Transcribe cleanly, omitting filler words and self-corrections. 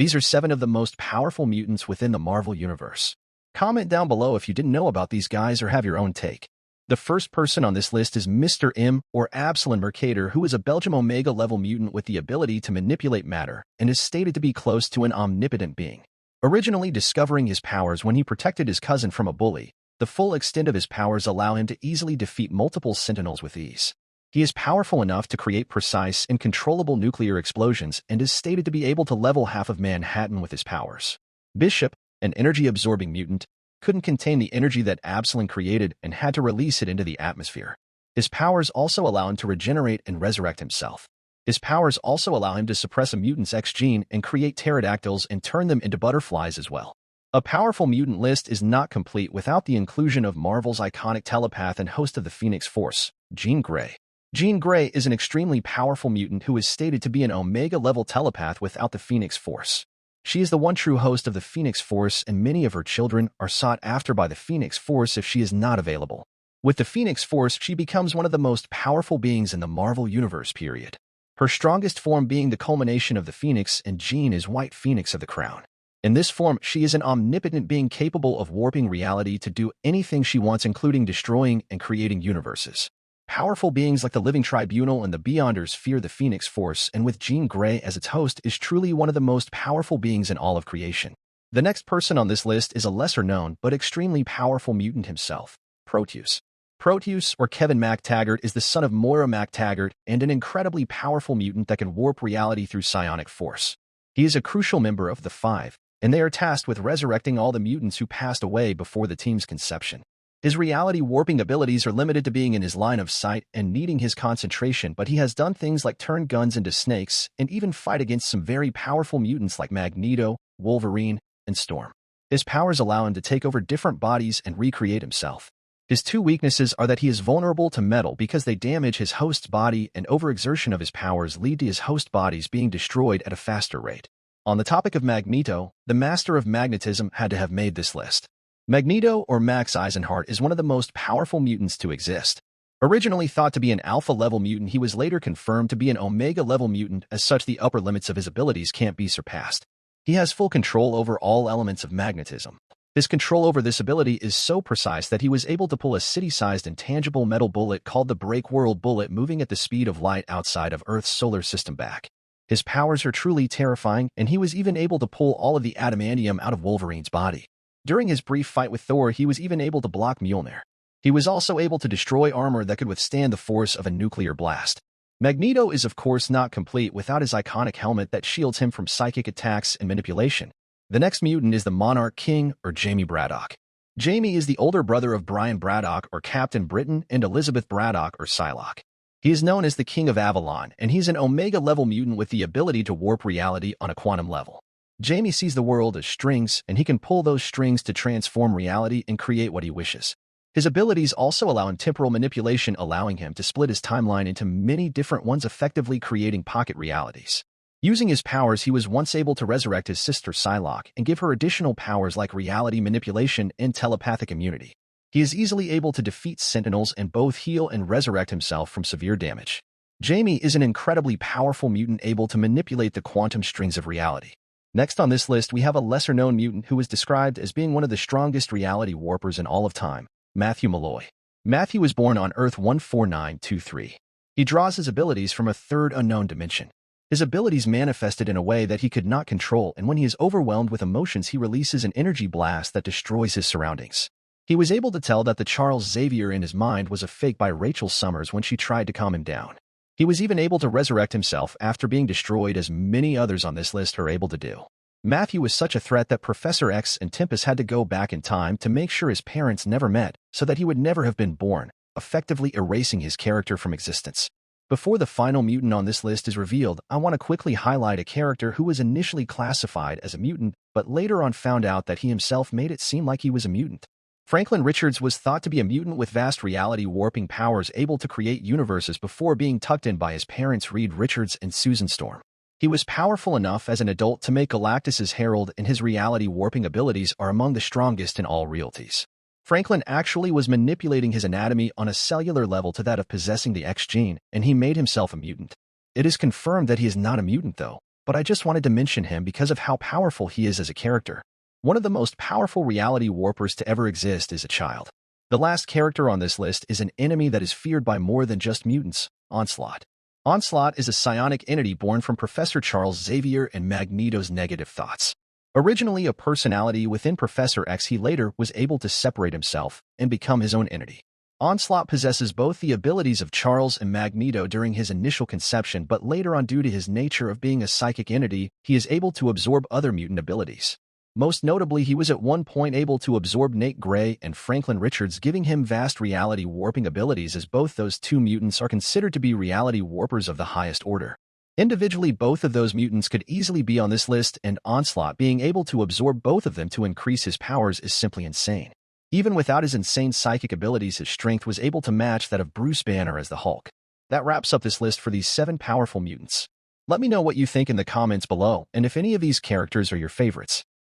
These are 7 of the most powerful mutants within the Marvel Universe. Comment down below if you didn't know about these guys or have your own take. The first person on this list is Mr. M, or Absalon Mercator, who is a Belgium Omega-level mutant with the ability to manipulate matter and is stated to be close to an omnipotent being. Originally discovering his powers when he protected his cousin from a bully, the full extent of his powers allow him to easily defeat multiple Sentinels with ease. He is powerful enough to create precise and controllable nuclear explosions and is stated to be able to level half of Manhattan with his powers. Bishop, an energy-absorbing mutant, couldn't contain the energy that Absalon created and had to release it into the atmosphere. His powers also allow him to regenerate and resurrect himself. His powers also allow him to suppress a mutant's X gene and create pterodactyls and turn them into butterflies as well. A powerful mutant list is not complete without the inclusion of Marvel's iconic telepath and host of the Phoenix Force, Jean Grey. Jean Grey is an extremely powerful mutant who is stated to be an Omega-level telepath without the Phoenix Force. She is the one true host of the Phoenix Force, and many of her children are sought after by the Phoenix Force if she is not available. With the Phoenix Force, she becomes one of the most powerful beings in the Marvel Universe, period. Her strongest form being the culmination of the Phoenix, and Jean is White Phoenix of the Crown. In this form, she is an omnipotent being capable of warping reality to do anything she wants, including destroying and creating universes. Powerful beings like the Living Tribunal and the Beyonders fear the Phoenix Force, and with Jean Grey as its host is truly one of the most powerful beings in all of creation. The next person on this list is a lesser-known but extremely powerful mutant himself, Proteus. Proteus, or Kevin MacTaggart, is the son of Moira MacTaggart and an incredibly powerful mutant that can warp reality through psionic force. He is a crucial member of the Five, and they are tasked with resurrecting all the mutants who passed away before the team's conception. His reality-warping abilities are limited to being in his line of sight and needing his concentration, but he has done things like turn guns into snakes and even fight against some very powerful mutants like Magneto, Wolverine, and Storm. His powers allow him to take over different bodies and recreate himself. His 2 weaknesses are that he is vulnerable to metal because they damage his host's body, and overexertion of his powers lead to his host bodies being destroyed at a faster rate. On the topic of Magneto, the master of magnetism had to have made this list. Magneto, or Max Eisenhart, is one of the most powerful mutants to exist. Originally thought to be an alpha-level mutant, he was later confirmed to be an omega-level mutant. As such, the upper limits of his abilities can't be surpassed. He has full control over all elements of magnetism. His control over this ability is so precise that he was able to pull a city-sized intangible metal bullet called the Break World Bullet, moving at the speed of light outside of Earth's solar system back. His powers are truly terrifying, and he was even able to pull all of the adamantium out of Wolverine's body. During his brief fight with Thor, he was even able to block Mjolnir. He was also able to destroy armor that could withstand the force of a nuclear blast. Magneto is of course not complete without his iconic helmet that shields him from psychic attacks and manipulation. The next mutant is the Monarch King, or Jamie Braddock. Jamie is the older brother of Brian Braddock, or Captain Britain, and Elizabeth Braddock, or Psylocke. He is known as the King of Avalon, and he's an Omega-level mutant with the ability to warp reality on a quantum level. Jamie sees the world as strings, and he can pull those strings to transform reality and create what he wishes. His abilities also allow him temporal manipulation, allowing him to split his timeline into many different ones, effectively creating pocket realities. Using his powers, he was once able to resurrect his sister Psylocke and give her additional powers like reality manipulation and telepathic immunity. He is easily able to defeat Sentinels and both heal and resurrect himself from severe damage. Jamie is an incredibly powerful mutant able to manipulate the quantum strings of reality. Next on this list, we have a lesser-known mutant who is described as being one of the strongest reality warpers in all of time, Matthew Malloy. Matthew was born on Earth 14923. He draws his abilities from a third unknown dimension. His abilities manifested in a way that he could not control, and when he is overwhelmed with emotions, he releases an energy blast that destroys his surroundings. He was able to tell that the Charles Xavier in his mind was a fake by Rachel Summers when she tried to calm him down. He was even able to resurrect himself after being destroyed, as many others on this list are able to do. Matthew was such a threat that Professor X and Tempest had to go back in time to make sure his parents never met, so that he would never have been born, effectively erasing his character from existence. Before the final mutant on this list is revealed, I want to quickly highlight a character who was initially classified as a mutant, but later on found out that he himself made it seem like he was a mutant. Franklin Richards was thought to be a mutant with vast reality-warping powers, able to create universes before being tucked in by his parents Reed Richards and Susan Storm. He was powerful enough as an adult to make Galactus's herald, and his reality-warping abilities are among the strongest in all realities. Franklin actually was manipulating his anatomy on a cellular level to that of possessing the X gene, and he made himself a mutant. It is confirmed that he is not a mutant, though. but I just wanted to mention him because of how powerful he is as a character. One of the most powerful reality warpers to ever exist is a child. The last character on this list is an enemy that is feared by more than just mutants, Onslaught. Onslaught is a psionic entity born from Professor Charles Xavier and Magneto's negative thoughts. Originally a personality within Professor X, he later was able to separate himself and become his own entity. Onslaught possesses both the abilities of Charles and Magneto during his initial conception, but later on, due to his nature of being a psychic entity, he is able to absorb other mutant abilities. Most notably, he was at one point able to absorb Nate Gray and Franklin Richards, giving him vast reality warping abilities, as both those two mutants are considered to be reality warpers of the highest order. Individually, both of those mutants could easily be on this list, and Onslaught being able to absorb both of them to increase his powers is simply insane. Even without his insane psychic abilities, his strength was able to match that of Bruce Banner as the Hulk. That wraps up this list for these 7 powerful mutants. Let me know what you think in the comments below, and if any of these characters are your favorites.